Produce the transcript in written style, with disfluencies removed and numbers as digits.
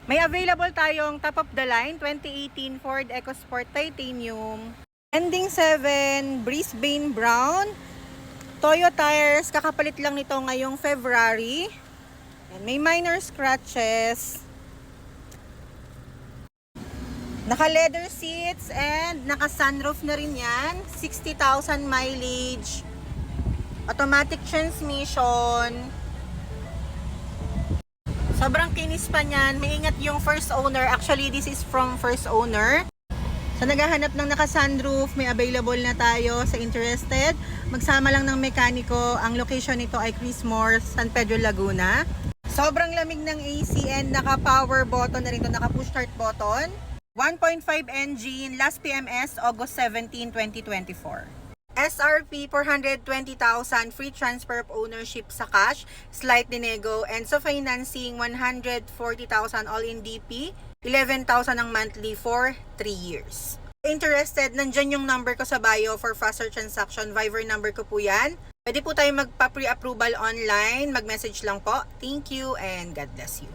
May available tayong top of the line 2018 Ford EcoSport Titanium. Ending 7, Brisbane Brown. Toyo tires, kakapalit lang nito ngayong February. And may minor scratches. Naka leather seats and naka sunroof na rin yan. 60,000 mileage. Automatic transmission. Sobrang kinis pa niyan. Maingat yung first owner. Actually, this is from first owner. Sa naghahanap ng naka-sunroof, may available na tayo sa interested. Magsama lang ng mekaniko. Ang location nito ay Chris Moore, San Pedro, Laguna. Sobrang lamig ng AC and naka-power button na rin ito. Naka-push start button. 1.5 engine, last PMS, August 17, 2024. SRP 420,000, free transfer of ownership sa cash, slight dinego, and sa financing 140,000 all in DP, 11,000 ang monthly for 3 years. Interested, nandyan yung number ko sa bio for faster transaction. Viber number ko po yan. Pwede po tayo magpa-pre-approval online. Mag-message lang po. Thank you and God bless you.